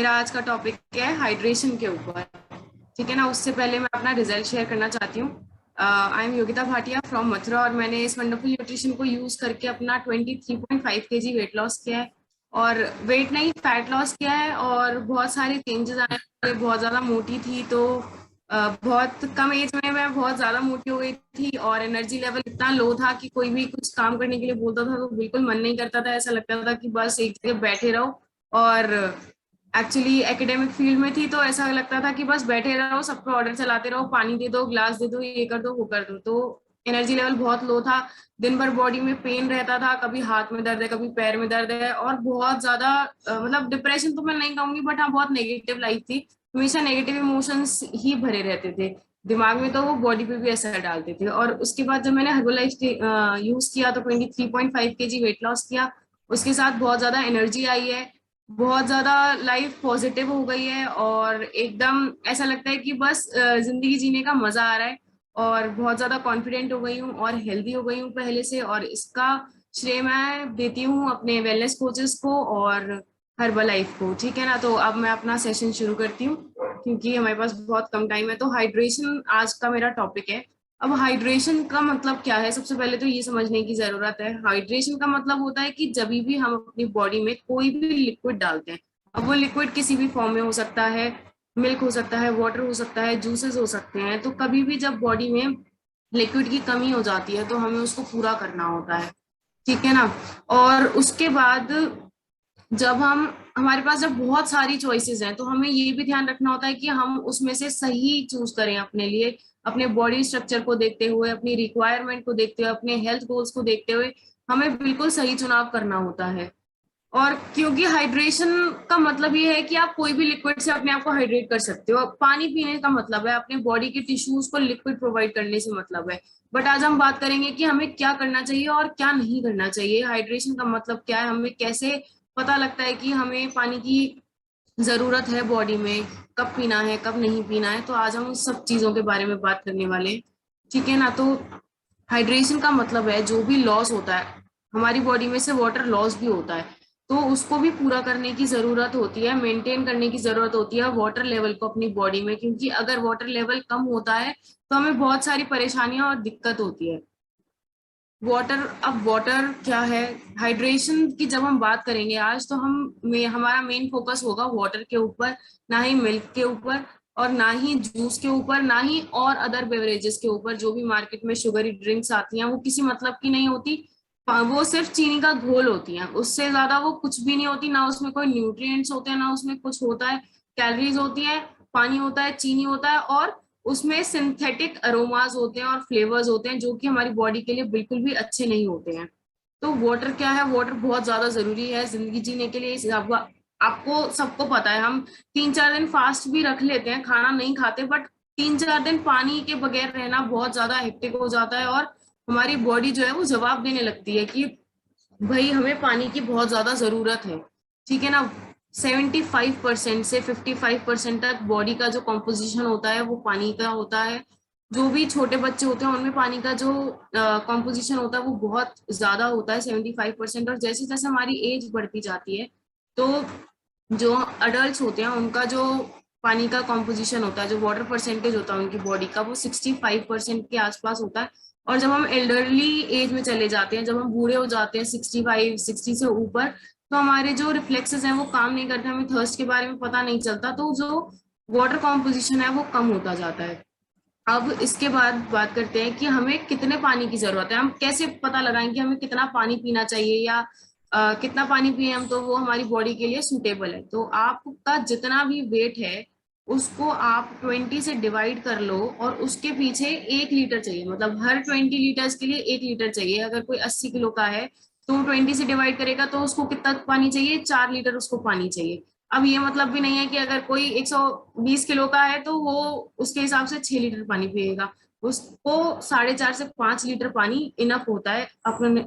मेरा आज का टॉपिक क्या है, हाइड्रेशन के ऊपर। ठीक है ना। उससे पहले मैं अपना रिजल्ट शेयर करना चाहती हूँ। I am Yogita Bhatia from Mathura और मैंने इस वंडरफुल न्यूट्रिशन को यूज करके अपना 23.5 केजी वेट लॉस किया है। और वेट नहीं, फैट लॉस किया है और बहुत सारे चेंजेस आए हैं। बहुत ज्यादा मोटी थी तो बहुत कम एज में मैं बहुत ज्यादा मोटी हो गई थी और एनर्जी लेवल इतना लो था कि कोई भी कुछ काम करने के लिए बोलता था तो बिल्कुल मन नहीं करता था। ऐसा लगता था कि बस एक जगह बैठे रहो। और एक्चुअली एकेडमिक फील्ड में थी तो ऐसा लगता था कि बस बैठे रहो, सबको ऑर्डर चलाते रहो, पानी दे दो, ग्लास दे दो, ये कर दो वो कर दो। तो एनर्जी लेवल बहुत लो था। दिन भर बॉडी में पेन रहता था, कभी हाथ में दर्द है, कभी पैर में दर्द है और बहुत ज्यादा मतलब डिप्रेशन तो मैं नहीं कहूंगी बट हाँ बहुत नेगेटिव लाइफ थी। हमेशा नेगेटिव इमोशंस ही भरे रहते थे दिमाग में, तो वो बॉडी पे भी असर डालते थे। और उसके बाद जब मैंने हर्बलाइफ यूज किया तो 23.5 केजी वेट लॉस किया। उसके साथ बहुत ज्यादा एनर्जी आई है, बहुत ज्यादा लाइफ पॉजिटिव हो गई है और एकदम ऐसा लगता है कि बस जिंदगी जीने का मजा आ रहा है। और बहुत ज्यादा कॉन्फिडेंट हो गई हूँ और हेल्दी हो गई हूँ पहले से। और इसका श्रेय मैं देती हूँ अपने वेलनेस कोचेस को और हर्बल लाइफ को। ठीक है ना। तो अब मैं अपना सेशन शुरू करती हूँ क्योंकि हमारे पास बहुत कम टाइम है। तो हाइड्रेशन आज का मेरा टॉपिक है। अब हाइड्रेशन का मतलब क्या है, सबसे पहले तो ये समझने की जरूरत है। हाइड्रेशन का मतलब होता है कि जब भी हम अपनी बॉडी में कोई भी लिक्विड डालते हैं, अब वो लिक्विड किसी भी फॉर्म में हो सकता है, मिल्क हो सकता है, वाटर हो सकता है, जूसेस हो सकते हैं। तो कभी भी जब बॉडी में लिक्विड की कमी हो जाती है तो हमें उसको पूरा करना होता है। ठीक है ना। और उसके बाद जब हम हमारे पास जब बहुत सारी चॉइसेस हैं तो हमें ये भी ध्यान रखना होता है कि हम उसमें से सही चूज करें अपने लिए, अपने बॉडी स्ट्रक्चर को देखते हुए, अपनी रिक्वायरमेंट को देखते हुए, अपने हेल्थ गोल्स को देखते हुए हमें बिल्कुल सही चुनाव करना होता है। और क्योंकि हाइड्रेशन का मतलब ये है कि आप कोई भी लिक्विड से अपने आप को हाइड्रेट कर सकते हो। पानी पीने का मतलब है अपने बॉडी के टिश्यूज को लिक्विड प्रोवाइड करने से मतलब है। बट आज हम बात करेंगे कि हमें क्या करना चाहिए और क्या नहीं करना चाहिए। हाइड्रेशन का मतलब क्या है, हमें कैसे पता लगता है कि हमें पानी की जरूरत है बॉडी में, कब पीना है कब नहीं पीना है। तो आज हम उन सब चीजों के बारे में बात करने वाले हैं। ठीक है ना। तो हाइड्रेशन का मतलब है जो भी लॉस होता है हमारी बॉडी में से, वाटर लॉस भी होता है तो उसको भी पूरा करने की जरूरत होती है, मेंटेन करने की जरूरत होती है वाटर लेवल को अपनी बॉडी में। क्योंकि अगर वाटर लेवल कम होता है तो हमें बहुत सारी परेशानियां और दिक्कत होती है। वाटर, अब वाटर क्या है, हाइड्रेशन की जब हम बात करेंगे आज तो हमारा मेन फोकस होगा वाटर के ऊपर, ना ही मिल्क के ऊपर और ना ही जूस के ऊपर, ना ही और अदर बेवरेजेस के ऊपर। जो भी मार्केट में शुगरी ड्रिंक्स आती हैं वो किसी मतलब की नहीं होती। वो सिर्फ चीनी का घोल होती हैं, उससे ज्यादा वो कुछ भी नहीं होती। ना उसमें कोई न्यूट्रिएंट्स होते हैं, ना उसमें कुछ होता है। कैलोरीज होती है, पानी होता है, चीनी होता है और उसमें सिंथेटिक अरोमाज होते हैं और फ्लेवर्स होते हैं जो कि हमारी बॉडी के लिए बिल्कुल भी अच्छे नहीं होते हैं। तो वाटर क्या है, वाटर बहुत ज्यादा जरूरी है जिंदगी जीने के लिए। आपको सबको पता है, हम 3-4 दिन फास्ट भी रख लेते हैं, खाना नहीं खाते, बट 3-4 दिन पानी के बगैर रहना बहुत ज्यादा हेक्टिक हो जाता है और हमारी बॉडी जो है वो जवाब देने लगती है कि भाई हमें पानी की बहुत ज्यादा जरूरत है। ठीक है ना। 75% से 55% तक बॉडी का जो कॉम्पोजिशन होता है वो पानी का होता है। जो भी छोटे बच्चे होते हैं उनमें पानी का जो कॉम्पोजिशन होता है वो बहुत ज्यादा होता है, 75%। और जैसे जैसे हमारी एज बढ़ती जाती है तो जो अडल्ट होते हैं उनका जो पानी का कॉम्पोजिशन होता है, जो वाटर परसेंटेज होता है उनकी बॉडी का, वो 65% के आसपास होता है। और जब हम एल्डरली एज में चले जाते हैं, जब हम बूढ़े हो जाते हैं 65-60 से ऊपर, तो हमारे जो रिफ्लेक्सेस हैं वो काम नहीं करते, हमें थर्स्ट के बारे में पता नहीं चलता, तो जो वाटर कॉम्पोजिशन है वो कम होता जाता है। अब इसके बाद बात करते हैं कि हमें कितने पानी की जरूरत है। हम कैसे पता लगाएं कि हमें कितना पानी पीना चाहिए या कितना पानी पिए हम तो वो हमारी बॉडी के लिए सूटेबल है। तो आपका जितना भी वेट है उसको आप 20 से डिवाइड कर लो और उसके पीछे 1 लीटर चाहिए। मतलब हर 20 लीटर्स के लिए 1 लीटर चाहिए। अगर कोई 80 किलो का है तो 20 से डिवाइड करेगा तो उसको कितना पानी चाहिए, 4 लीटर उसको पानी चाहिए। अब ये मतलब भी नहीं है कि अगर कोई 120 किलो का है तो वो उसके हिसाब से 6 लीटर पानी पिएगा। उसको 4.5 से 5 लीटर पानी इनफ होता है अपने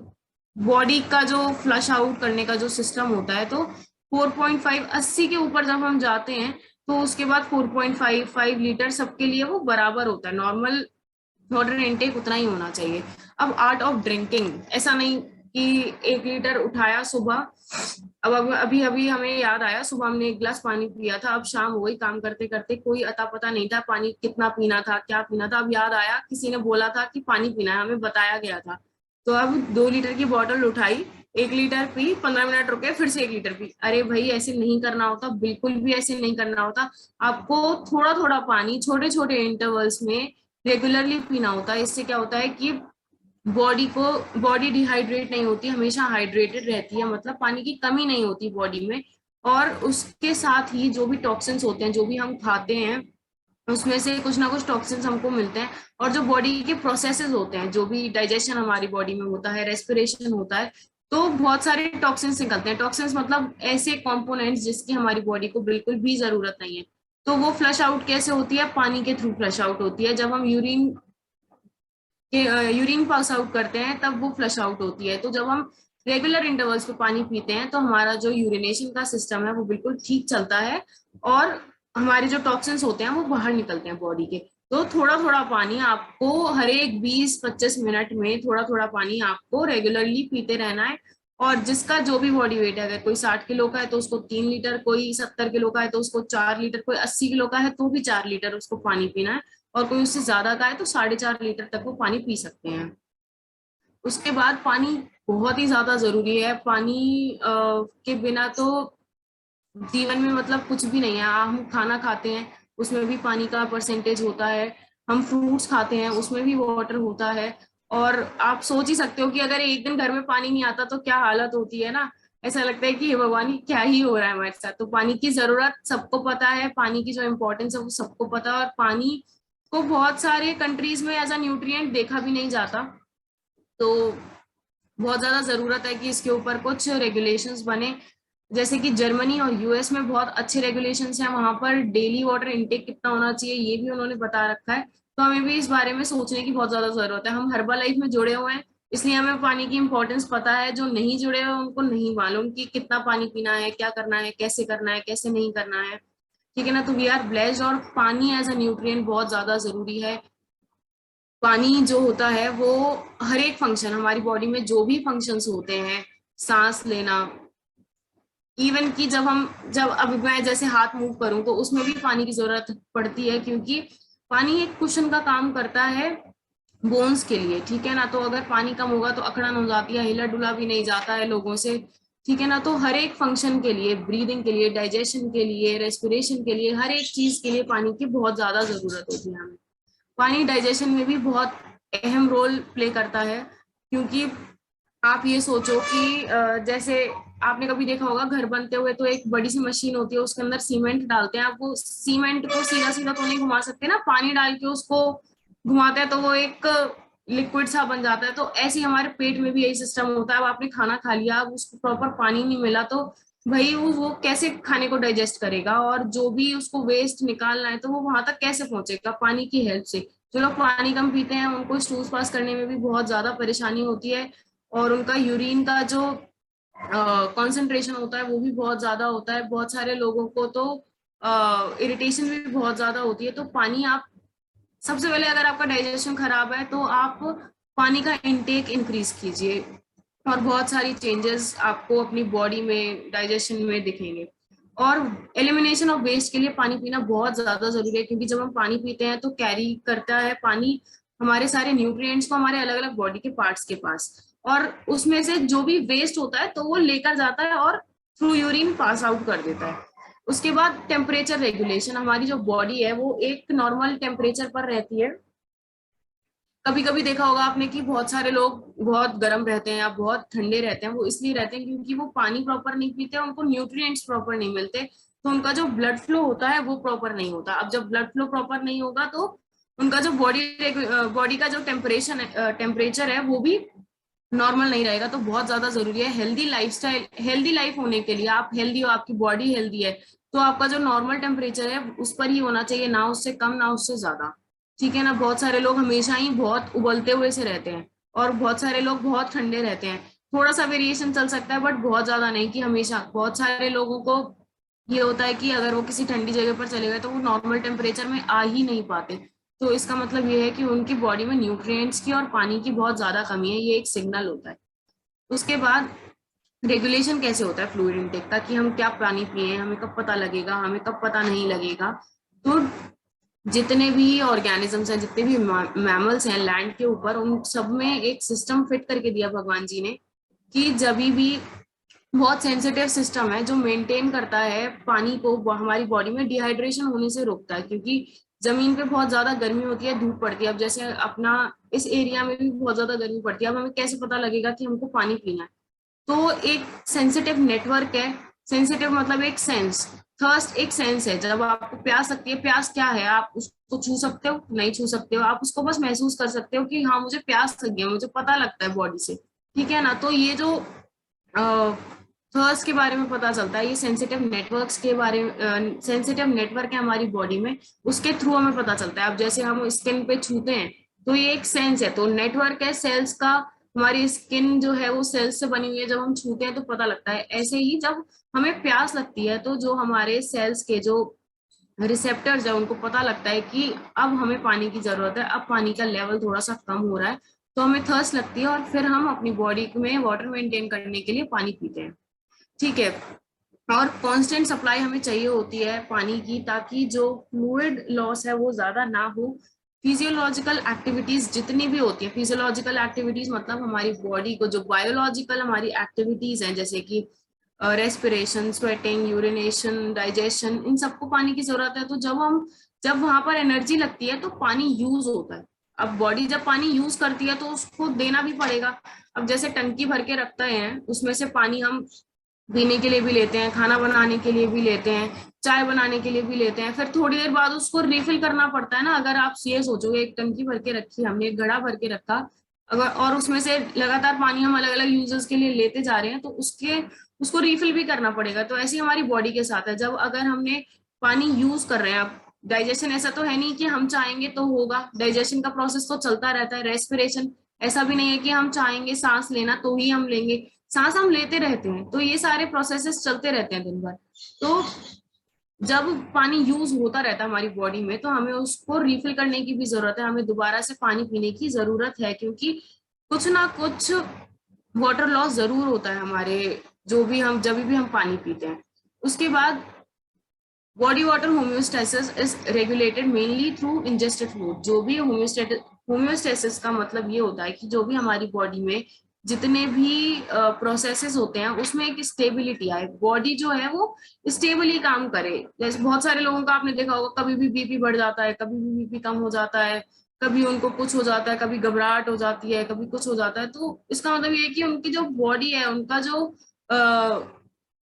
बॉडी का जो फ्लश आउट करने का जो सिस्टम होता है। तो 4.5, 80 के ऊपर जब हम जाते हैं तो उसके बाद 4.5 लीटर सबके लिए वो बराबर होता है। नॉर्मल वाटर इनटेक उतना ही होना चाहिए। अब आर्ट ऑफ ड्रिंकिंग, ऐसा नहीं कि 1 लीटर उठाया सुबह। अब अभी अभी हमें याद आया, सुबह हमने 1 गिलास पानी पिया था, अब शाम हो गई, काम करते करते कोई अता पता नहीं था पानी कितना पीना था, क्या पीना था। अब याद आया, किसी ने बोला था कि पानी पीना है, हमें बताया गया था। तो अब 2 लीटर की बोतल उठाई, 1 लीटर पी, 15 मिनट रुके, फिर से 1 लीटर पी। अरे भाई ऐसे नहीं करना होता, बिल्कुल भी ऐसे नहीं करना होता। आपको थोड़ा थोड़ा पानी छोटे छोटे इंटरवल्स में रेगुलरली पीना होता है। इससे क्या होता है कि बॉडी डिहाइड्रेट नहीं होती, हमेशा हाइड्रेटेड रहती है, मतलब पानी की कमी नहीं होती बॉडी में। और उसके साथ ही जो भी टॉक्सिन्स होते हैं, जो भी हम खाते हैं, उसमें से कुछ ना कुछ टॉक्सिन्स हमको मिलते हैं। और जो बॉडी के प्रोसेसेस होते हैं, जो भी डाइजेशन हमारी बॉडी में होता है, रेस्पिरेशन होता है, तो बहुत सारे टॉक्सिन्स निकलते हैं। टॉक्सिन्स मतलब ऐसे कंपोनेंट्स जिसकी हमारी बॉडी को बिल्कुल भी जरूरत नहीं है। तो वो फ्लश आउट कैसे होती है? पानी के थ्रू फ्लश आउट होती है। जब हम यूरिन पास आउट करते हैं तब वो फ्लश आउट होती है। तो जब हम रेगुलर इंटरवल्स पे पानी पीते हैं तो हमारा जो यूरिनेशन का सिस्टम है वो बिल्कुल ठीक चलता है, और हमारे जो टॉक्सिन्स होते हैं वो बाहर निकलते हैं बॉडी के। तो थोड़ा थोड़ा पानी आपको हर एक 20-25 मिनट में थोड़ा थोड़ा पानी आपको रेगुलरली पीते रहना है। और जिसका जो भी बॉडी वेट है, अगर कोई 60 किलो का है तो उसको 3 लीटर, कोई 70 किलो का है तो उसको 4 लीटर, कोई 80 किलो का है तो भी 4 लीटर उसको पानी पीना है। और कोई उससे ज्यादा का है तो 4.5 लीटर तक वो पानी पी सकते हैं। उसके बाद पानी बहुत ही ज्यादा जरूरी है। पानी के बिना तो जीवन में मतलब कुछ भी नहीं है। हम खाना खाते हैं, उसमें भी पानी का परसेंटेज होता है। हम फ्रूट्स खाते हैं, उसमें भी वाटर होता है। और आप सोच ही सकते हो कि अगर एक दिन घर में पानी नहीं आता तो क्या हालत होती है ना। ऐसा लगता है कि हे भगवान, ये क्या ही हो रहा है हमारे साथ। तो पानी की जरूरत सबको पता है, पानी की जो इम्पोर्टेंस है वो सबको पता है। और पानी को बहुत सारे कंट्रीज में एज अ न्यूट्रिएंट देखा भी नहीं जाता। तो बहुत ज्यादा जरूरत है कि इसके ऊपर कुछ रेगुलेशंस बने। जैसे कि जर्मनी और यूएस में बहुत अच्छे रेगुलेशंस हैं, वहां पर डेली वाटर इनटेक कितना होना चाहिए ये भी उन्होंने बता रखा है। तो हमें भी इस बारे में सोचने की बहुत ज्यादा जरूरत है। हम हर्बल लाइफ में जुड़े हुए हैं, इसलिए हमें पानी की इंपॉर्टेंस पता है। जो नहीं जुड़े हुए उनको नहीं मालूम कि कितना पानी पीना है, क्या करना है, कैसे करना है, कैसे नहीं करना है। ठीक है ना। तो वी आर ब्लेस्ड, और पानी एज अ न्यूट्रिएंट बहुत ज्यादा जरूरी है। पानी जो होता है वो हर एक फंक्शन, हमारी बॉडी में जो भी फंक्शंस होते हैं, सांस लेना, इवन कि जब अब मैं जैसे हाथ मूव करूं तो उसमें भी पानी की जरूरत पड़ती है, क्योंकि पानी एक कुशन का काम करता है बोन्स के लिए। ठीक है ना। तो अगर पानी कम होगा तो अकड़न हो जाती है, हिला डुला भी नहीं जाता है लोगों से। ठीक है ना। तो हर एक फंक्शन के लिए, ब्रीदिंग के लिए, डाइजेशन के लिए, रेस्पिरेशन के लिए, हर एक चीज के लिए पानी की बहुत ज्यादा जरूरत होती है हमें। पानी डाइजेशन में भी बहुत अहम रोल प्ले करता है। क्योंकि आप ये सोचो कि जैसे आपने कभी देखा होगा, घर बनते हुए तो एक बड़ी सी मशीन होती है, उसके अंदर सीमेंट डालते हैं। आप वो सीमेंट को सीधा सीधा तो नहीं घुमा सकते ना, पानी डाल के उसको घुमाते हैं तो वो एक लिक्विड सा बन जाता है। तो ऐसे ही हमारे पेट में भी यही सिस्टम होता है। अब आपने खाना खा लिया, अब उसको प्रॉपर पानी नहीं मिला तो भाई वो कैसे खाने को डाइजेस्ट करेगा, और जो भी उसको वेस्ट निकालना है तो वो वहां तक कैसे पहुंचेगा? पानी की हेल्प से। जो लोग पानी कम पीते हैं उनको स्टूज पास करने में भी बहुत ज्यादा परेशानी होती है, और उनका यूरिन का जो कंसंट्रेशन होता है वो भी बहुत ज्यादा होता है। बहुत सारे लोगों को तो इरिटेशन भी बहुत ज्यादा होती है। तो पानी आप सबसे पहले, अगर आपका डाइजेशन खराब है तो आप पानी का इनटेक इंक्रीज कीजिए, और बहुत सारी चेंजेस आपको अपनी बॉडी में, डाइजेशन में दिखेंगे। और एलिमिनेशन ऑफ वेस्ट के लिए पानी पीना बहुत ज्यादा जरूरी है, क्योंकि जब हम पानी पीते हैं तो कैरी करता है पानी हमारे सारे न्यूट्रिएंट्स को हमारे अलग अलग बॉडी के पार्ट्स के पास। और उसमें से जो भी वेस्ट होता है तो वो लेकर जाता है और थ्रू यूरिन पास आउट कर देता है। उसके बाद टेम्परेचर रेगुलेशन, हमारी जो बॉडी है वो एक नॉर्मल टेम्परेचर पर रहती है। कभी कभी देखा होगा आपने कि बहुत सारे लोग बहुत गर्म रहते हैं या बहुत ठंडे रहते हैं, वो इसलिए रहते हैं क्योंकि वो पानी प्रॉपर नहीं पीते, उनको न्यूट्रिएंट्स प्रॉपर नहीं मिलते। तो उनका जो ब्लड फ्लो होता है वो प्रॉपर नहीं होता। अब जब ब्लड फ्लो प्रॉपर नहीं होगा तो उनका जो बॉडी का जो टेम्परेचर है वो भी नॉर्मल नहीं रहेगा। तो बहुत ज्यादा जरूरी है हेल्दी लाइफस्टाइल, हेल्दी लाइफ होने के लिए, आप हेल्दी हो, आपकी बॉडी हेल्दी है, तो आपका जो नॉर्मल टेम्परेचर है उस पर ही होना चाहिए, ना उससे कम ना उससे ज्यादा। ठीक है ना। बहुत सारे लोग हमेशा ही बहुत उबलते हुए से रहते हैं, और बहुत सारे लोग बहुत ठंडे रहते हैं। थोड़ा सा वेरिएशन चल सकता है बट बहुत ज्यादा नहीं कि हमेशा। बहुत सारे लोगों को ये होता है कि अगर वो किसी ठंडी जगह पर चले गए तो वो नॉर्मल टेम्परेचर में आ ही नहीं पाते। तो इसका मतलब ये है कि उनकी बॉडी में न्यूट्रिएंट्स की और पानी की बहुत ज्यादा कमी है, ये एक सिग्नल होता है। उसके बाद रेगुलेशन कैसे होता है फ्लूइड इनटेक का, कि हम क्या पानी पिए, हमें कब पता लगेगा, हमें कब पता नहीं लगेगा। तो जितने भी ऑर्गेनिजम्स हैं, जितने भी मैमल्स हैं लैंड के ऊपर, उन सब में एक सिस्टम फिट करके दिया भगवान जी ने, कि जब भी बहुत सेंसिटिव सिस्टम है जो मेंटेन करता है पानी को, हमारी बॉडी में डिहाइड्रेशन होने से रोकता है। क्योंकि जमीन पे बहुत ज्यादा गर्मी होती है, धूप पड़ती है। अब जैसे अपना इस एरिया में भी बहुत ज्यादा गर्मी पड़ती है, अब हमें कैसे पता लगेगा कि हमको पानी पीना है? तो एक सेंसिटिव नेटवर्क है। सेंसिटिव मतलब एक सेंस। थर्स्ट एक सेंस है। जब आपको प्यास लगती है, प्यास क्या है, आप उसको छू सकते हो? नहीं छू सकते हो। आप उसको बस महसूस कर सकते हो कि हाँ मुझे प्यास लगी है, मुझे पता लगता है बॉडी से, ठीक है ना। तो ये जो थर्स्ट के बारे में पता चलता है, ये सेंसिटिव नेटवर्क्स के बारे में, सेंसिटिव नेटवर्क है हमारी बॉडी में, उसके थ्रू हमें पता चलता है। अब जैसे हम स्किन पे छूते हैं तो ये एक सेंस है, तो नेटवर्क है सेल्स का। हमारी स्किन जो है वो सेल्स से बनी हुई है, जब हम छूते हैं तो पता लगता है। ऐसे ही जब हमें प्यास लगती है तो जो हमारे सेल्स के जो रिसेप्टर्स है उनको पता लगता है कि अब हमें पानी की जरूरत है, अब पानी का लेवल थोड़ा सा कम हो रहा है, तो हमें थर्स्ट लगती है, और फिर हम अपनी बॉडी में वाटर मेंटेन करने के लिए पानी पीते हैं, ठीक है। और कांस्टेंट सप्लाई हमें चाहिए होती है पानी की, ताकि जो फ्लूइड लॉस है वो ज्यादा ना हो। फिजियोलॉजिकल एक्टिविटीज जितनी भी होती है, फिजियोलॉजिकल एक्टिविटीज मतलब हमारी बॉडी को जो बायोलॉजिकल हमारी एक्टिविटीज हैं, जैसे कि रेस्पिरेशन, स्वेटिंग, यूरिनेशन, डाइजेशन, इन सबको पानी की जरूरत है। तो जब वहां पर एनर्जी लगती है तो पानी यूज होता है। अब बॉडी जब पानी यूज करती है तो उसको देना भी पड़ेगा। अब जैसे टंकी भर के रखते हैं, उसमें से पानी हम पीने के लिए भी लेते हैं, खाना बनाने के लिए भी लेते हैं, चाय बनाने के लिए भी लेते हैं, फिर थोड़ी देर बाद उसको रिफिल करना पड़ता है ना। अगर आप ये सोचोगे एक टंकी भर के रखी, हमने एक घड़ा भर के रखा, अगर और उसमें से लगातार पानी हम अलग अलग यूजर्स के लिए लेते जा रहे हैं, तो उसको रिफिल भी करना पड़ेगा। तो ऐसी हमारी बॉडी के साथ है। जब अगर हमने पानी यूज कर रहे हैं, अब डाइजेशन ऐसा तो है नहीं कि हम चाहेंगे तो होगा, डाइजेशन का प्रोसेस तो चलता रहता है। रेस्पिरेशन ऐसा भी नहीं है कि हम चाहेंगे सांस लेना तो ही हम लेंगे, सांस हम लेते रहते हैं। तो ये सारे प्रोसेसेस चलते रहते हैं दिन भर। तो जब पानी यूज होता रहता है हमारी बॉडी में, तो हमें उसको रिफिल करने की भी जरूरत है, हमें दोबारा से पानी पीने की जरूरत है, क्योंकि कुछ ना कुछ वाटर लॉस जरूर होता है हमारे, जो भी हम जब भी हम पानी पीते हैं। उसके बाद body water homeostasis is regulated mainly through ingested food. जो भी होम्योस्टेसिस का मतलब ये होता है कि जो भी हमारी बॉडी में जितने भी प्रोसेसेस होते हैं उसमें एक स्टेबिलिटी आए, बॉडी जो है वो स्टेबली काम करे। जैसे बहुत सारे लोगों का आपने देखा होगा, कभी भी बीपी बढ़ जाता है, कभी भी बीपी कम हो जाता है, कभी उनको कुछ हो जाता है, कभी घबराहट हो जाती है, कभी कुछ हो जाता है। तो इसका मतलब ये है कि उनकी जो बॉडी है, उनका जो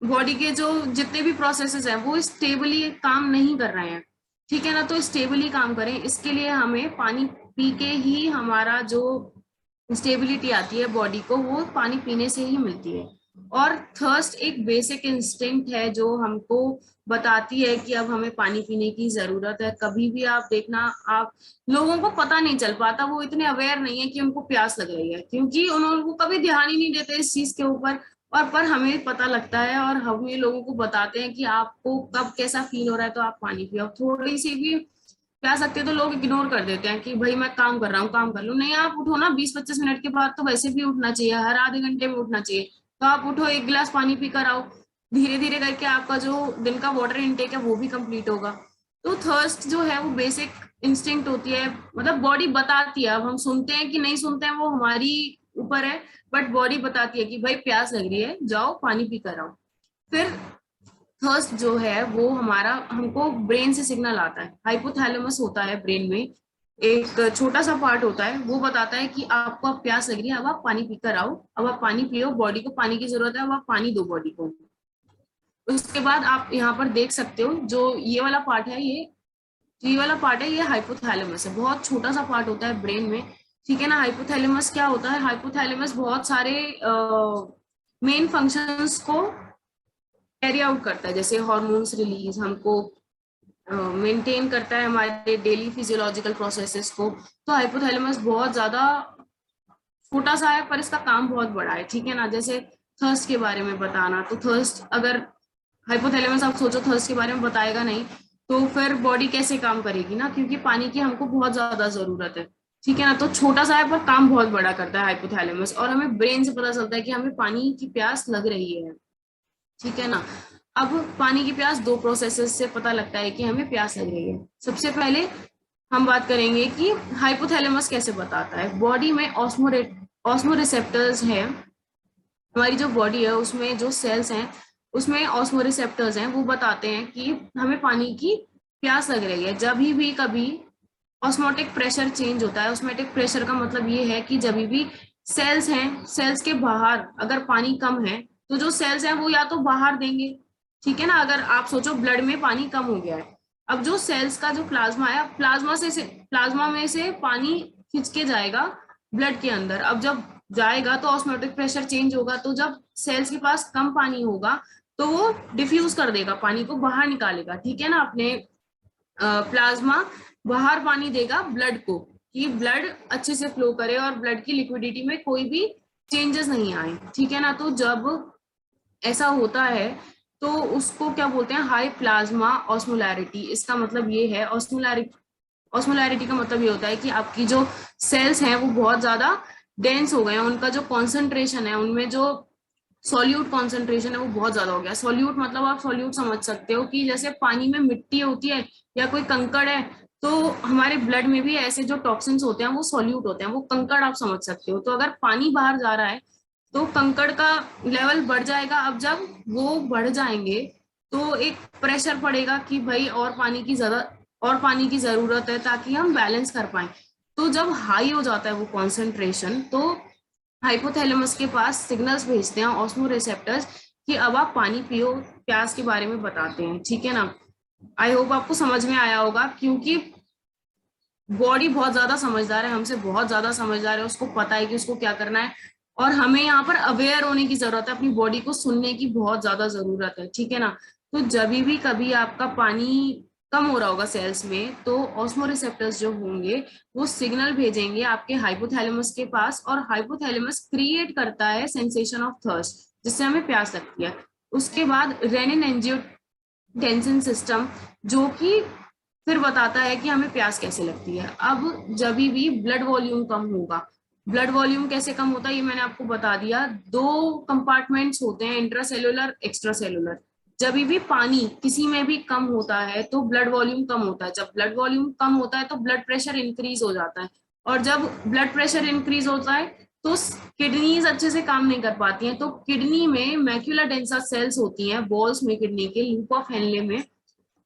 बॉडी के जो जितने भी प्रोसेसेस हैं वो स्टेबली काम नहीं कर रहे हैं, ठीक है ना। तो स्टेबली काम करें, इसके लिए हमें पानी पी के ही हमारा जो स्टेबिलिटी आती है बॉडी को, वो पानी पीने से ही मिलती है। और थर्स्ट एक बेसिक इंस्टिंक्ट है जो हमको बताती है कि अब हमें पानी पीने की जरूरत है। कभी भी आप देखना, आप लोगों को पता नहीं चल पाता, वो इतने अवेयर नहीं है कि उनको प्यास लग रही है, क्योंकि उन्होंने वो कभी ध्यान ही नहीं देते इस चीज के ऊपर। और पर हमें पता लगता है, और हम ये लोगों को बताते हैं कि आपको कब कैसा फील हो रहा है तो आप पानी पियो। थोड़ी सी भी प्यास लगती है तो लोग इग्नोर कर देते हैं कि भाई मैं काम कर रहा हूँ, काम कर लूँ। नहीं, आप उठो ना, 20-25 मिनट के बाद तो वैसे भी उठना चाहिए, हर आधे घंटे में उठना चाहिए। तो आप उठो, एक गिलास पानी पीकर आओ, धीरे धीरे करके आपका जो दिन का वाटर इनटेक है वो भी कंप्लीट होगा। तो थर्स्ट जो है वो बेसिक इंस्टिंक्ट होती है, मतलब बॉडी बताती है। अब हम सुनते हैं कि नहीं सुनते हैं वो हमारी ऊपर है, बट बॉडी बताती है कि भाई प्यास लग रही है, जाओ पानी पी कर आओ। फिर थर्स्ट जो है वो हमारा, हमको ब्रेन से सिग्नल आता है। हाइपोथैलेमस होता है ब्रेन में, एक छोटा सा पार्ट होता है, वो बताता है कि आपको अब प्यास लग रही है, अब आप पानी पीकर आओ, अब आप पानी पियो, बॉडी को पानी की जरूरत है, अब आप पानी दो बॉडी को। उसके बाद आप यहाँ पर देख सकते हो, जो ये वाला पार्ट है, ये वाला पार्ट है, ये हाइपोथैलेमस है। बहुत छोटा सा पार्ट होता है ब्रेन में, ठीक है ना। हाइपोथैलेमस क्या होता है? हाइपोथैलेमस बहुत सारे मेन फंक्शंस को कैरी आउट करता है, जैसे हॉर्मोन्स रिलीज, हमको मेंटेन करता है हमारे डेली फिजियोलॉजिकल प्रोसेसेस को। तो हाइपोथैलेमस बहुत ज्यादा छोटा सा है पर इसका काम बहुत बड़ा है, ठीक है ना। जैसे थर्स्ट के बारे में बताना, तो थर्स्ट अगर हाइपोथैलेमस आप सोचो थर्स्ट के बारे में बताएगा नहीं, तो फिर बॉडी कैसे काम करेगी ना, क्योंकि पानी की हमको बहुत ज्यादा जरूरत है। ठीक है ना। तो छोटा सा है पर काम बहुत बड़ा करता है हाइपोथैलेमस, और हमें ब्रेन से पता चलता है कि हमें पानी की प्यास लग रही है। ठीक है ना। अब पानी की प्यास दो प्रोसेसेस से पता लगता है कि हमें प्यास लग रही है। सबसे पहले हम बात करेंगे कि हाइपोथैलेमस कैसे बताता है। बॉडी में ऑस्मोरिसेप्टर्स है। हमारी जो बॉडी है उसमें जो सेल्स हैं उसमें ऑस्मोरिसेप्टर्स हैं, वो बताते हैं कि हमें पानी की प्यास लग रही है। जब भी कभी ऑस्मोटिक प्रेशर चेंज होता है, ऑस्मोटिक प्रेशर का मतलब ये है कि जब भी सेल्स हैं, सेल्स के बाहर अगर पानी कम है तो जो सेल्स हैं वो या तो बाहर देंगे। ठीक है ना। अगर आप सोचो ब्लड में पानी कम हो गया है, अब जो सेल्स का जो प्लाज्मा है, प्लाज्मा में से पानी खिंच के जाएगा ब्लड के अंदर। अब जब जाएगा तो ऑस्मोटिक प्रेशर चेंज होगा, तो जब सेल्स के पास कम पानी होगा तो वो डिफ्यूज कर देगा, पानी को बाहर निकालेगा। ठीक है ना। अपने प्लाज्मा बाहर पानी देगा ब्लड को, कि ब्लड अच्छे से फ्लो करे और ब्लड की लिक्विडिटी में कोई भी चेंजेस नहीं आए। ठीक है ना। तो जब ऐसा होता है तो उसको क्या बोलते हैं, हाई प्लाज्मा ऑस्मोलैरिटी। इसका मतलब ये है, ऑस्मोलैरिटी का मतलब ये होता है कि आपकी जो सेल्स हैं वो बहुत ज्यादा डेंस हो गए हैं, उनका जो कॉन्सेंट्रेशन है, उनमें जो सॉल्यूट कॉन्सेंट्रेशन है वो बहुत ज्यादा हो गया। सॉल्यूट मतलब आप सॉल्यूट समझ सकते हो कि जैसे पानी में मिट्टी होती है या कोई कंकड़ है, तो हमारे ब्लड में भी ऐसे जो टॉक्सिन्स होते हैं वो सॉल्यूट होते हैं, वो कंकड़ आप समझ सकते हो। तो अगर पानी बाहर जा रहा है तो कंकड़ का लेवल बढ़ जाएगा। अब जब वो बढ़ जाएंगे तो एक प्रेशर पड़ेगा कि भाई और पानी की जरूरत है ताकि हम बैलेंस कर पाए। तो जब हाई हो जाता है वो कॉन्सेंट्रेशन, तो हाइपोथैलेमस के पास सिग्नल्स भेजते हैं ऑस्मो रिसेप्टर्स कि अब आप पानी पियो, प्यास के बारे में बताते हैं। ठीक है ना। आई होप आपको समझ में आया होगा, क्योंकि बॉडी बहुत ज्यादा समझदार है, हमसे बहुत ज्यादा समझदार है, उसको पता है कि उसको क्या करना है। और हमें यहाँ पर अवेयर होने की जरूरत है, अपनी बॉडी को सुनने की बहुत ज्यादा जरूरत है। ठीक है ना। तो जब भी कभी आपका पानी कम हो रहा होगा सेल्स में, तो ऑस्मो रिसेप्टर्स जो होंगे वो सिग्नल भेजेंगे आपके हाइपोथैलेमस के पास, और हाइपोथैलेमस क्रिएट करता है सेंसेशन ऑफ थर्स्ट, जिससे हमें प्यास लगती है। उसके बाद रेनिन एंजियोटेंसिन सिस्टम, जो कि फिर बताता है कि हमें प्यास कैसे लगती है। अब जब भी ब्लड वॉल्यूम कम होगा, ब्लड वॉल्यूम कैसे कम होता है ये मैंने आपको बता दिया। दो कंपार्टमेंट्स होते हैं, इंट्रासेलुलर एक्स्ट्रा सेलुलर। जब भी पानी किसी में भी कम होता है तो ब्लड वॉल्यूम कम होता है। जब ब्लड वॉल्यूम कम होता है तो ब्लड प्रेशर इंक्रीज हो जाता है, और जब ब्लड प्रेशर इंक्रीज होता है तो किडनीज अच्छे से काम नहीं कर पाती हैं। तो किडनी में मैक्यूला डेंसा सेल्स होती हैं, बॉल्स में किडनी के, लूप ऑफ हेनले में।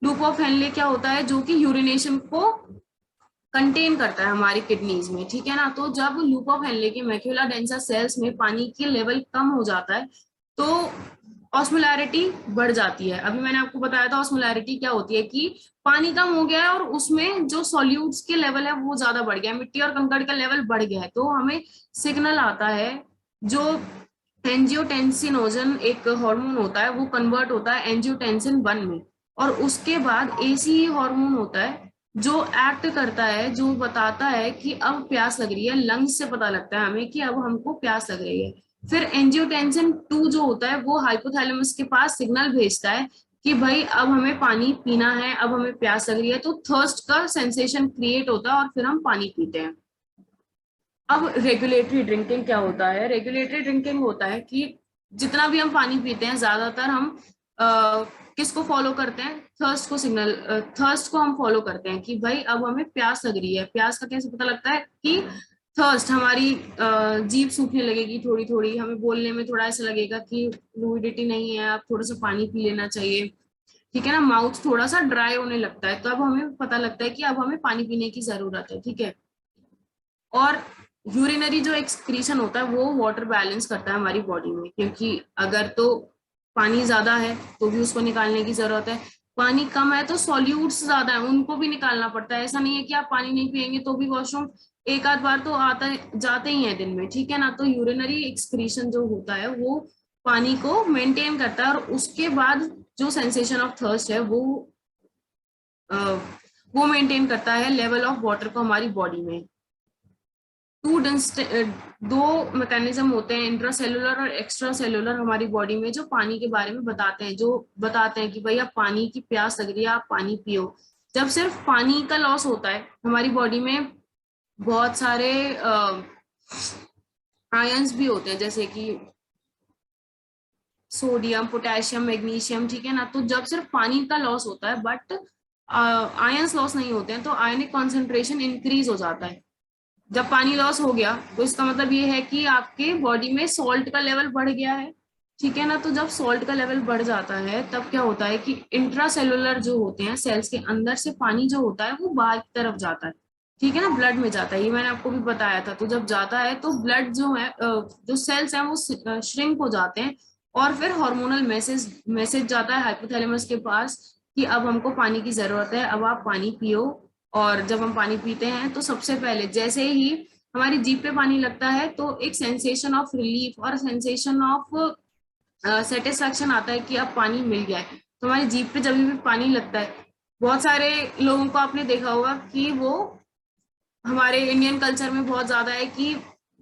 लूप ऑफ हेनले क्या होता है, जो कि यूरिनेशन को कंटेन करता है हमारी किडनीज में। ठीक है ना। तो जब लूप ऑफ हेनले के मैक्यूला डेंसा सेल्स में पानी की लेवल कम हो जाता है तो ऑस्मोलैरिटी बढ़ जाती है। अभी मैंने आपको बताया था ऑस्मोलैरिटी क्या होती है, कि पानी कम हो गया है और उसमें जो सॉल्यूट्स के लेवल है वो ज्यादा बढ़ गया है, मिट्टी और कंकड़ का लेवल बढ़ गया है, तो हमें सिग्नल आता है। जो एंजियोटेंसिनोजन एक हार्मोन होता है, वो कन्वर्ट होता है एंजियोटेंसिन 1 में, और उसके बाद एसी हार्मोन होता है जो एक्ट करता है, जो बताता है कि अब प्यास लग रही है। लंग्स से पता लगता है हमें कि अब हमको प्यास लग रही है। फिर एंजियोटेंसिन 2 जो होता है वो हाइपोथैलेमस के पास सिग्नल भेजता है कि भाई अब हमें पानी पीना है, अब हमें प्यास लग रही है। तो थर्स्ट का सेंसेशन क्रिएट होता है और फिर हम पानी पीते हैं। अब रेगुलेटरी ड्रिंकिंग क्या होता है। रेगुलेटरी ड्रिंकिंग होता है कि जितना भी हम पानी पीते हैं ज्यादातर हम किसको फॉलो करते हैं, थर्स्ट को हम फॉलो करते हैं कि भाई अब हमें प्यास लग रही है। प्यास का कैसे पता लगता है कि थर्स्ट, हमारी जीभ सूखने लगेगी थोड़ी थोड़ी, हमें बोलने में थोड़ा ऐसा लगेगा कि फ्लूइडिटी नहीं है, अब थोड़ा सा पानी पी लेना चाहिए। ठीक है ना। माउथ थोड़ा सा ड्राई होने लगता है, तो अब हमें पता लगता है कि अब हमें पानी पीने की जरूरत है। ठीक है। और यूरिनरी जो एक्सक्रीशन होता है वो वाटर बैलेंस करता है हमारी बॉडी में, क्योंकि अगर तो पानी ज्यादा है तो भी उसको निकालने की जरूरत है, पानी कम है तो सॉल्यूट्स ज्यादा है उनको भी निकालना पड़ता है। ऐसा नहीं है कि आप पानी नहीं पियेंगे तो भी वॉशरूम एक आध बार तो आता जाते ही है दिन में। ठीक है ना। तो यूरिनरी एक्सक्रीशन जो होता है वो पानी को मेंटेन करता है, और उसके बाद जो सेंसेशन ऑफ थर्स्ट है वो मेंटेन करता है लेवल ऑफ वाटर को हमारी बॉडी में। दो मैकेनिज्म होते हैं, इंट्रासेलुलर और एक्स्ट्रा सेलुलर, हमारी बॉडी में, जो पानी के बारे में बताते हैं, जो बताते हैं कि भाई आप पानी की प्यास लग रही है, आप पानी पियो। जब सिर्फ पानी का लॉस होता है हमारी बॉडी में, बहुत सारे आयंस भी होते हैं, जैसे कि सोडियम, पोटेशियम, मैग्नीशियम, ठीक है ना। तो जब सिर्फ पानी का लॉस होता है बट आयंस लॉस नहीं होते हैं, तो आयनिक कॉन्सेंट्रेशन इंक्रीज हो जाता है। जब पानी लॉस हो गया तो इसका मतलब ये है कि आपके बॉडी में सॉल्ट का लेवल बढ़ गया है, ठीक है ना। तो जब सॉल्ट का लेवल बढ़ जाता है तब क्या होता है कि इंट्रासेलुलर जो होते हैं सेल्स के अंदर से पानी जो होता है वो बाहर की तरफ जाता है, ठीक है ना, ब्लड में जाता है। ये मैंने आपको भी बताया था। तो जब जाता है तो ब्लड जो है जो सेल्स हैं वो श्रिंक हो जाते हैं, और फिर हार्मोनल मैसेज मैसेज जाता है हाइपोथैलेमस के पास कि अब हमको पानी की जरूरत है, अब आप पानी पियो। और जब हम पानी पीते हैं तो सबसे पहले जैसे ही हमारी जीभ पे पानी लगता है तो एक सेंसेशन ऑफ रिलीफ और सेंसेशन ऑफ सेटिस्फैक्शन आता है कि अब पानी मिल गया है। तो हमारी जीभ पे जब भी पानी लगता है, बहुत सारे लोगों को आपने देखा होगा कि वो हमारे इंडियन कल्चर में बहुत ज्यादा है कि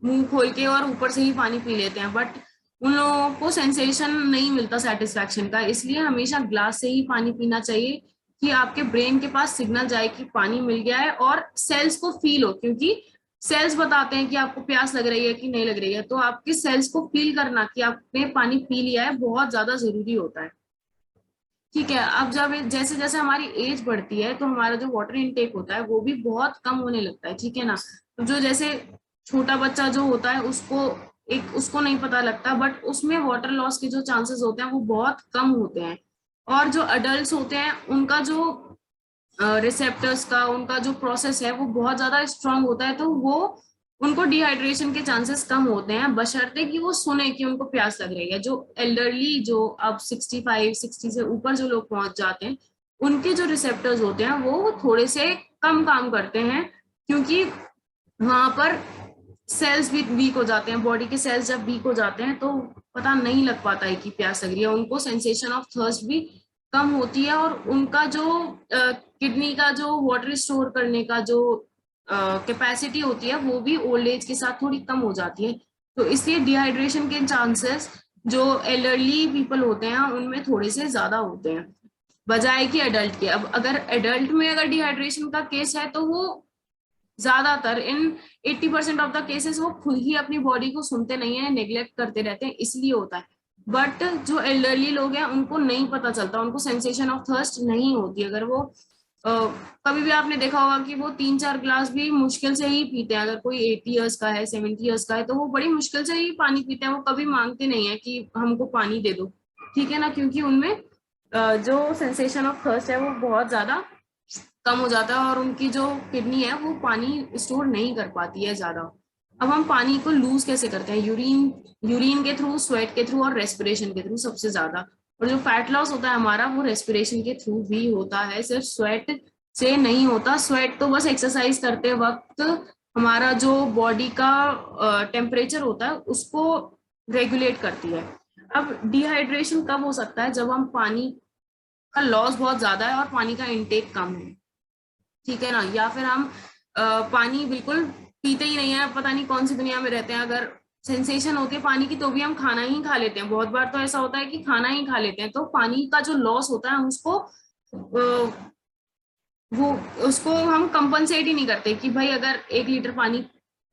मुंह खोल के और ऊपर से ही पानी पी लेते हैं, बट उन लोगों को सेंसेशन नहीं मिलता सेटिस्फैक्शन का। इसलिए हमेशा ग्लास से ही पानी पीना चाहिए कि आपके ब्रेन के पास सिग्नल जाए कि पानी मिल गया है, और सेल्स को फील हो, क्योंकि सेल्स बताते हैं कि आपको प्यास लग रही है कि नहीं लग रही है। तो आपके सेल्स को फील करना कि आपने पानी पी लिया है बहुत ज्यादा जरूरी होता है, ठीक है। अब जब जैसे जैसे हमारी एज बढ़ती है तो हमारा जो वाटर इनटेक होता है वो भी बहुत कम होने लगता है, ठीक है ना। तो जो जैसे छोटा बच्चा जो होता है उसको नहीं पता लगता, बट उसमें वाटर लॉस के जो चांसेस होते हैं वो बहुत कम होते हैं। और जो अडल्ट होते हैं उनका जो रिसेप्टर्स का उनका जो प्रोसेस है वो बहुत ज्यादा स्ट्रांग होता है, तो वो उनको डिहाइड्रेशन के चांसेस कम होते हैं, बशर्ते कि वो सुने कि उनको प्यास लग रही है। जो एल्डरली, जो अब 65 60 से ऊपर जो लोग पहुंच जाते हैं, उनके जो रिसेप्टर्स होते हैं वो थोड़े से कम काम करते हैं, क्योंकि वहां पर सेल्स भी वीक हो जाते हैं। बॉडी के सेल्स जब वीक हो जाते हैं तो पता नहीं लग पाता है कि प्यास लग रही है, उनको सेंसेशन ऑफ थर्स्ट भी कम होती है, और उनका जो किडनी का जो वाटर स्टोर करने का जो कैपेसिटी होती है वो भी ओल्ड एज के साथ थोड़ी कम हो जाती है। तो इसलिए डिहाइड्रेशन के चांसेस जो एल्डरली पीपल होते हैं उनमें थोड़े से ज्यादा होते हैं बजाय कि एडल्ट के। अब अगर एडल्ट में अगर डिहाइड्रेशन का केस है तो वो ज्यादातर इन 80% ऑफ द केसेस वो खुद ही अपनी बॉडी को सुनते नहीं है, नेग्लेक्ट करते रहते हैं, इसलिए होता है। बट जो एल्डरली लोग हैं उनको नहीं पता चलता, उनको सेंसेशन ऑफ थर्स्ट नहीं होती। अगर वो कभी भी आपने देखा होगा कि वो 3 4 ग्लास भी मुश्किल से ही पीते हैं। अगर कोई 80 ईयर्स का है, 70 ईयर्स का है, तो वो बड़ी मुश्किल से ही पानी पीते हैं, वो कभी मांगते नहीं है कि हमको पानी दे दो, ठीक है ना, क्योंकि उनमें जो सेंसेशन ऑफ थर्स्ट है वो बहुत ज्यादा कम हो जाता है, और उनकी जो किडनी है वो पानी स्टोर नहीं कर पाती है ज्यादा। अब हम पानी को लूज कैसे करते हैं? यूरिन यूरिन के थ्रू, स्वेट के थ्रू और रेस्पिरेशन के थ्रू सबसे ज्यादा। और जो फैट लॉस होता है हमारा वो रेस्पिरेशन के थ्रू भी होता है, सिर्फ स्वेट से नहीं होता। स्वेट तो बस एक्सरसाइज करते वक्त हमारा जो बॉडी का टेम्परेचर होता है उसको रेगुलेट करती है। अब डिहाइड्रेशन कब हो सकता है? जब हम पानी का लॉस बहुत ज्यादा है और पानी का इंटेक कम है, ठीक है ना। या फिर हम पानी बिल्कुल पीते ही नहीं है, पता नहीं कौन सी दुनिया में रहते हैं। अगर सेंसेशन होती है पानी की तो भी हम खाना ही खा लेते हैं। बहुत बार तो ऐसा होता है कि खाना ही खा लेते हैं, तो पानी का जो लॉस होता है हम वो उसको हम कंपनसेट ही नहीं करते कि भाई अगर 1 लीटर पानी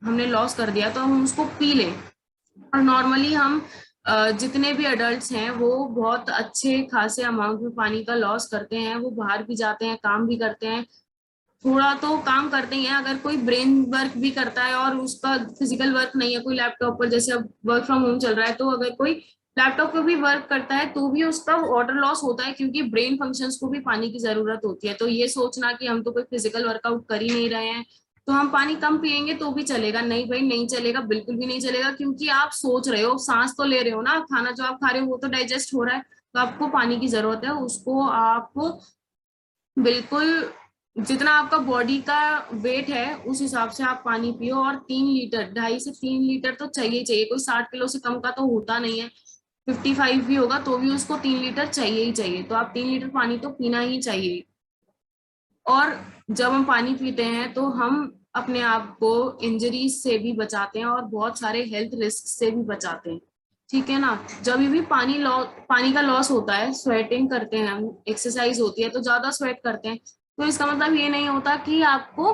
हमने लॉस कर दिया तो हम उसको पी लें। और नॉर्मली हम जितने भी अडल्ट्स हैं वो बहुत अच्छे खासे अमाउंट में पानी का लॉस करते हैं। वो बाहर भी जाते हैं, काम भी करते हैं, थोड़ा तो काम करते ही हैं। अगर कोई ब्रेन वर्क भी करता है और उसका फिजिकल वर्क नहीं है, कोई लैपटॉप पर, जैसे अब वर्क फ्रॉम होम चल रहा है, तो अगर कोई लैपटॉप पर भी वर्क करता है तो भी उसका वाटर लॉस होता है, क्योंकि ब्रेन फंक्शंस को भी पानी की जरूरत होती है। तो ये सोचना कि हम तो कोई फिजिकल वर्कआउट कर ही नहीं रहे हैं तो हम पानी कम पिएंगे तो भी चलेगा, नहीं भाई, नहीं चलेगा, बिल्कुल भी नहीं चलेगा। क्योंकि आप सोच रहे हो, सांस तो ले रहे हो ना, खाना जो आप खा रहे हो वो तो डाइजेस्ट हो रहा है, तो आपको पानी की जरूरत है। उसको आप बिल्कुल जितना आपका बॉडी का वेट है उस हिसाब से आप पानी पियो। और 3 लीटर, 2.5 से 3 लीटर तो चाहिए चाहिए। कोई 60 किलो से कम का तो होता नहीं है, 55 भी होगा तो भी उसको 3 लीटर चाहिए ही चाहिए। तो आप 3 लीटर पानी तो पीना ही चाहिए। और जब हम पानी पीते हैं तो हम अपने आप को इंजरीज से भी बचाते हैं और बहुत सारे हेल्थ रिस्क से भी बचाते हैं, ठीक है ना। जब भी पानी का लॉस होता है, स्वेटिंग करते हैं हम, एक्सरसाइज होती है तो ज्यादा स्वेट करते हैं, तो इसका मतलब ये नहीं होता कि आपको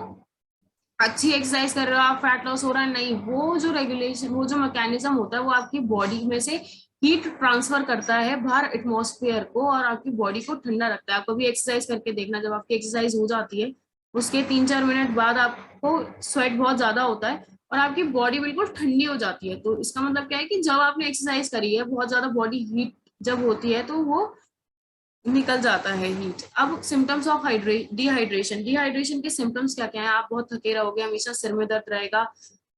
अच्छी एक्सरसाइज कर रहे हो आप, फैट लॉस हो रहा है, नहीं, वो जो रेगुलेशन, वो जो मैकेनिज्म होता है वो आपकी बॉडी में से हीट ट्रांसफर करता है बाहर एटमॉस्फेयर को और आपकी बॉडी को ठंडा रखता है। आप कभी एक्सरसाइज करके देखना, जब आपकी एक्सरसाइज हो जाती है उसके 3-4 मिनट बाद आपको स्वेट बहुत ज्यादा होता है और आपकी बॉडी बिल्कुल ठंडी हो जाती है। तो इसका मतलब क्या है कि जब आपने एक्सरसाइज करी है, बहुत ज्यादा बॉडी हीट जब होती है तो वो निकल जाता है हीट। अब सिम्टम्स ऑफ डिहाइड्रेशन, डिहाइड्रेशन के सिम्टम्स क्या क्या है? आप बहुत थके रहोगे, हमेशा सिर में दर्द रहेगा,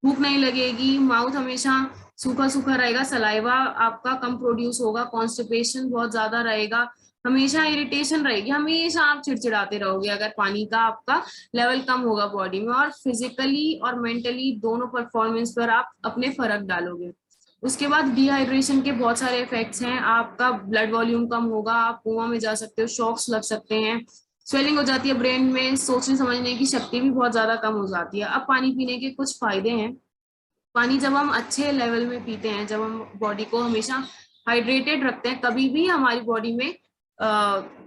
भूख नहीं लगेगी, माउथ हमेशा सूखा सूखा रहेगा, सलाइवा आपका कम प्रोड्यूस होगा, कॉन्स्टिपेशन बहुत ज्यादा रहेगा, हमेशा इरिटेशन रहेगी, हमेशा आप चिड़चिड़ाते रहोगे अगर पानी का आपका लेवल कम होगा बॉडी में, और फिजिकली और मेंटली दोनों परफॉर्मेंस पर आप अपने फर्क डालोगे। उसके बाद डिहाइड्रेशन के बहुत सारे इफेक्ट्स हैं, आपका ब्लड वॉल्यूम कम होगा, आप कोमा में जा सकते हो, शॉक्स लग सकते हैं, स्वेलिंग हो जाती है ब्रेन में, सोचने समझने की शक्ति भी बहुत ज्यादा कम हो जाती है। अब पानी पीने के कुछ फायदे हैं। पानी जब हम अच्छे लेवल में पीते हैं, जब हम बॉडी को हमेशा हाइड्रेटेड रखते हैं, कभी भी हमारी बॉडी में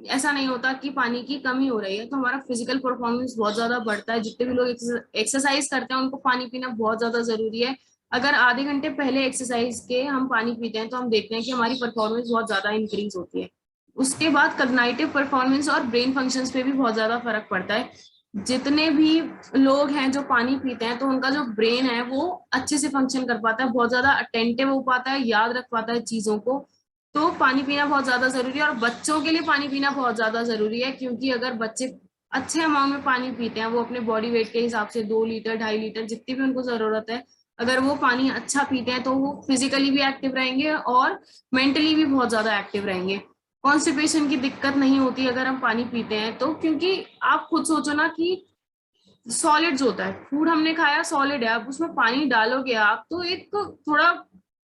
ऐसा नहीं होता कि पानी की कमी हो रही है, तो हमारा फिजिकल परफॉर्मेंस बहुत ज्यादा बढ़ता है। जितने भी लोग एक्सरसाइज करते हैं उनको पानी पीना बहुत ज्यादा जरूरी है। अगर आधे घंटे पहले एक्सरसाइज के हम पानी पीते हैं तो हम देखते हैं कि हमारी परफॉर्मेंस बहुत ज्यादा इंक्रीज होती है। उसके बाद कॉग्निटिव परफॉर्मेंस और ब्रेन फंक्शंस पे भी बहुत ज्यादा फर्क पड़ता है। जितने भी लोग हैं जो पानी पीते हैं तो उनका जो ब्रेन है वो अच्छे से फंक्शन कर पाता है, बहुत ज्यादा अटेंटिव हो पाता है, याद रख पाता है चीजों को। तो पानी पीना बहुत ज्यादा जरूरी है, और बच्चों के लिए पानी पीना बहुत ज्यादा जरूरी है, क्योंकि अगर बच्चे अच्छे अमाउंट में पानी पीते हैं, वो अपने बॉडी वेट के हिसाब से 2 लीटर 2.5 लीटर जितनी भी उनको जरूरत है, अगर वो पानी अच्छा पीते हैं तो वो फिजिकली भी एक्टिव रहेंगे और मेंटली भी बहुत ज्यादा एक्टिव रहेंगे। कॉन्स्टिपेशन की दिक्कत नहीं होती अगर हम पानी पीते हैं तो, क्योंकि आप खुद सोचो ना कि सॉलिड्स होता है, फूड हमने खाया सॉलिड है, अब उसमें पानी डालोगे आप तो एक थोड़ा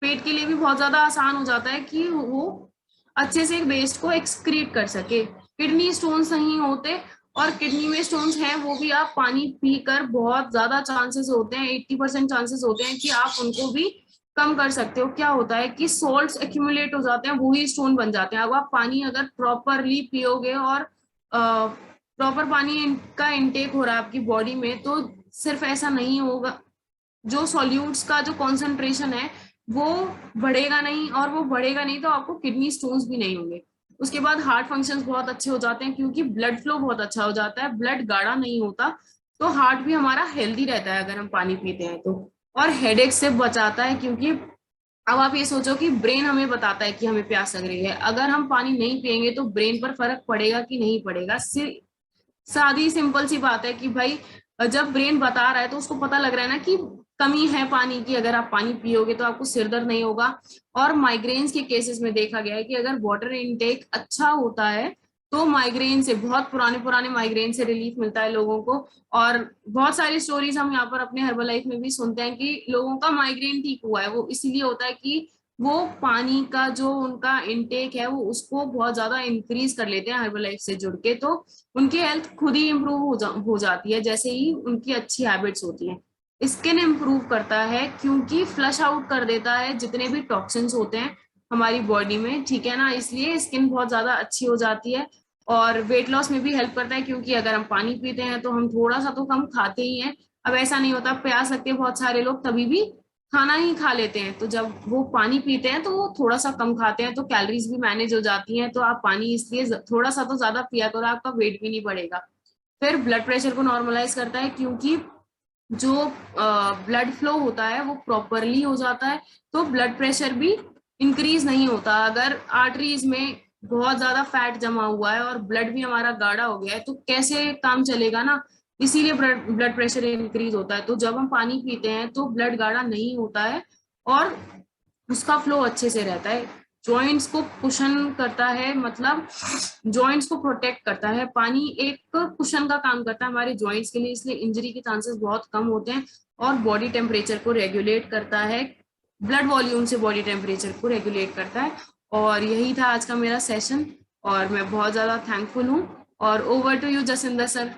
पेट के लिए भी बहुत ज्यादा आसान हो जाता है कि वो अच्छे से एक वेस्ट को एक्सक्रीट कर सके। किडनी स्टोन्स नहीं होते, और किडनी में स्टोन्स हैं वो भी आप पानी पीकर बहुत ज्यादा चांसेस होते हैं, 80% चांसेस होते हैं कि आप उनको भी कम कर सकते हो। क्या होता है कि सोल्ट्स एक्यूमुलेट हो जाते हैं, वही स्टोन बन जाते हैं। अब आप पानी अगर प्रॉपरली पियोगे और प्रॉपर पानी का इनटेक हो रहा है आपकी बॉडी में, तो सिर्फ ऐसा नहीं होगा, जो सॉल्यूट्स का जो कॉन्सेंट्रेशन है वो बढ़ेगा नहीं, और वो बढ़ेगा नहीं तो आपको किडनी स्टोन्स भी नहीं होंगे। उसके बाद हार्ट फंक्शंस बहुत अच्छे हो जाते हैं, क्योंकि ब्लड फ्लो बहुत अच्छा हो जाता है, ब्लड गाढ़ा नहीं होता, तो हार्ट भी हमारा हेल्दी रहता है अगर हम पानी पीते हैं तो। और हेडेक से बचाता है, क्योंकि अब आप ये सोचो कि ब्रेन हमें बताता है कि हमें प्यास लग रही है, अगर हम पानी नहीं पियेंगे तो ब्रेन पर फर्क पड़ेगा कि नहीं पड़ेगा? सादी सिंपल सी बात है कि भाई जब ब्रेन बता रहा है तो उसको पता लग रहा है ना कि कमी है पानी की, अगर आप पानी पियोगे तो आपको सिर दर्द नहीं होगा। और माइग्रेन्स के केसेस में देखा गया है कि अगर वाटर इनटेक अच्छा होता है तो माइग्रेन से, बहुत पुराने पुराने माइग्रेन से रिलीफ मिलता है लोगों को। और बहुत सारी स्टोरीज हम यहाँ पर अपने हर्बल लाइफ में भी सुनते हैं कि लोगों का माइग्रेन ठीक हुआ है, वो इसीलिए होता है कि वो पानी का जो उनका इनटेक है वो उसको बहुत ज्यादा इंक्रीज कर लेते हैं हर्बल लाइफ से जुड़ के, तो उनकी हेल्थ खुद ही इम्प्रूव हो जाती है जैसे ही उनकी अच्छी हैबिट्स होती हैं। स्किन इम्प्रूव करता है, क्योंकि फ्लश आउट कर देता है जितने भी टॉक्सिन्स होते हैं हमारी बॉडी में, ठीक है ना, इसलिए स्किन बहुत ज्यादा अच्छी हो जाती है। और वेट लॉस में भी हेल्प करता है, क्योंकि अगर हम पानी पीते हैं तो हम थोड़ा सा तो कम खाते ही हैं। अब ऐसा नहीं होता, प्यास लगती है बहुत सारे लोग तभी भी खाना ही खा लेते हैं, तो जब वो पानी पीते हैं तो वो थोड़ा सा कम खाते हैं, तो कैलोरीज भी मैनेज हो जाती हैं। तो आप पानी इसलिए थोड़ा सा तो ज्यादा पिया करो, आपका वेट भी नहीं बढ़ेगा। फिर ब्लड प्रेशर को नॉर्मलाइज करता है, क्योंकि जो ब्लड फ्लो होता है वो प्रॉपरली हो जाता है, तो ब्लड प्रेशर भी इंक्रीज नहीं होता। अगर आर्टरीज में बहुत ज्यादा फैट जमा हुआ है और ब्लड भी हमारा गाढ़ा हो गया है तो कैसे काम चलेगा ना, इसीलिए ब्लड प्रेशर इंक्रीज होता है। तो जब हम पानी पीते हैं तो ब्लड गाढ़ा नहीं होता है और उसका फ्लो अच्छे से रहता है। जॉइंट्स को कुशन करता है, मतलब जॉइंट्स को प्रोटेक्ट करता है। पानी एक कुशन का काम करता है हमारे जॉइंट्स के लिए, इसलिए इंजरी के चांसेस बहुत कम होते हैं। और बॉडी टेम्परेचर को रेगुलेट करता है, ब्लड वॉल्यूम से बॉडी टेम्परेचर को रेगुलेट करता है। और यही था आज का मेरा सेशन, और मैं बहुत ज्यादा थैंकफुल हूँ। और ओवर टू यू जसिंदर सर।